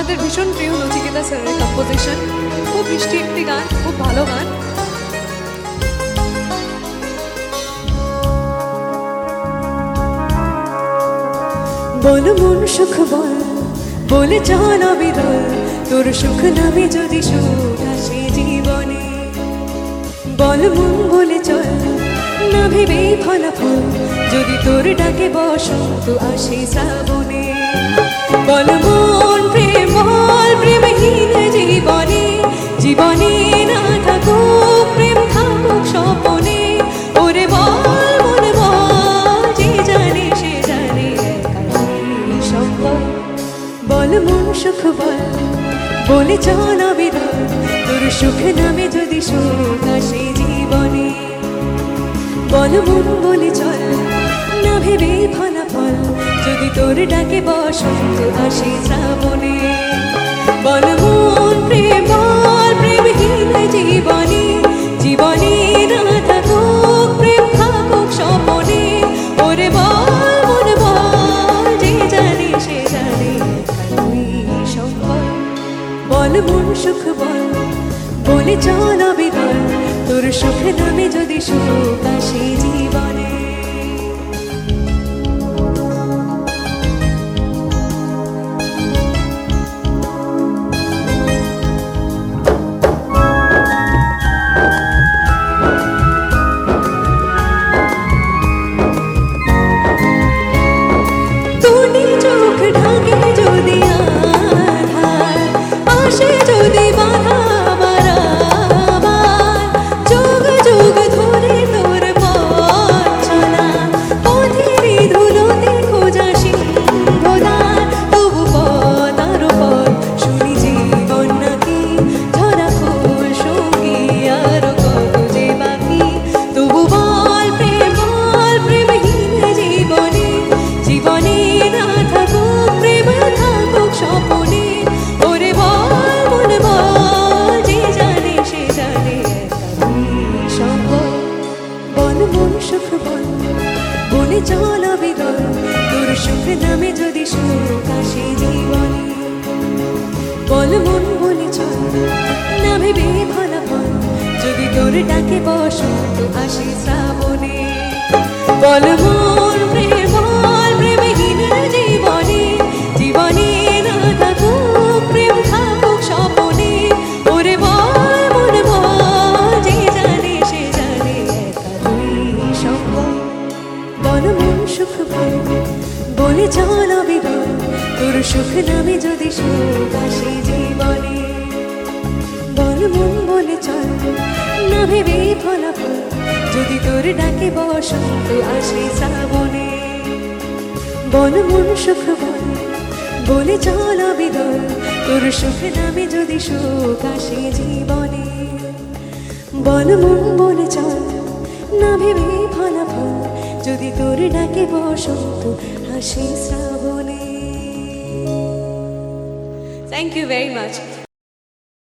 আমাদের ভীষণ প্রিয় নচিকেতা স্যারের কম্পোজিশন। খুব মিষ্টি একটি গান, খুব ভালো গান। বল মন সুখ বল, বলে চল অবিরল, তোর সুখ নামে যদি সুখ আসে জীবনে। বল মন বলে চল, না ভেবে ফলাফল, যদি তোর ডাকে বসন্ত আসে শ্রাবণে। বল মন প্রেম বল, প্রেমহীন জীবনে, জীবনে না থাকুক প্রেম, থাকুক স্বপনে। ওরে বল মন বল, যে জানে সে জানে সম্ভব। বল মন সুখ বল, বলে চল অবিরল, তোর সুখ নামে যদি সুখ আসে জীবনে। বল মন বলে চল, না ভেবে ফলাফল, যদি তোর ডাকে বসন্ত আসে শ্রাবণে। বল মন প্রেম বল, প্রেমহীন জীবনে, জীবনে না থাকুক প্রেম, থাকুক স্বপনে। ওরে বল মন বল, যে জানে সে জানে তুই সম্ভব। বল মন সুখ বল, বলে চল অবিরল, তোর সুখ নামে যদি সুখ আসে জীবনে। তোনি চোখ ঢাকে যদি আধার, আসে যদি বাধা বারবার, যুগ যুগ ধরে তোর পথ চলা, পথেরই ধুলোতে খোঁজা সিংহদ্বার। তবু পথ আরো পথ, শুনি জীবন নাকি ঝরা ফুল সঙ্গী, আরো কত যে বাকি। তবু বল প্রেম বল, প্রেমহীন জীবনে, জীবনে না থাকুক প্রেম, থাকুক স্বপনে। ওরে বল মন বল, যে জানে সে জানে সম্ভব। বল মন সুখ বল, বলে চল অবিরল, তোর সুখ নামে যদি সুখ আসে জীবনে। বল মন বলে চল, না ভেবে ফলাফল, যদি তোর ডাকে বসন্ত আসে শ্রাবণে। বল মন প্রেম বল, প্রেমহীন জীবনে, জীবনে না থাকুক প্রেম, থাকুক স্বপনে। ওরে বল মন বল, যে জানে সে জানে তুই সম্ভব। বল মন সুখ বল, বলে চল অবিরল, তোর সুখ নামে যদি সুখ আসে জীবনে। বল মন বলে চল, না ভেবে ফলাফল, যদি তোর ডাকে বসন্ত আসে শ্রাবণে। বল মন সুখ বল, বলে চল অবিরল, তোর সুখ নামে যদি সুখ আসে জীবনে। বল মন বলে চল, না ভেবে ফলাফল, যদি তোর ডাকে বসন্ত আসে শ্রাবণে। Thank you very much.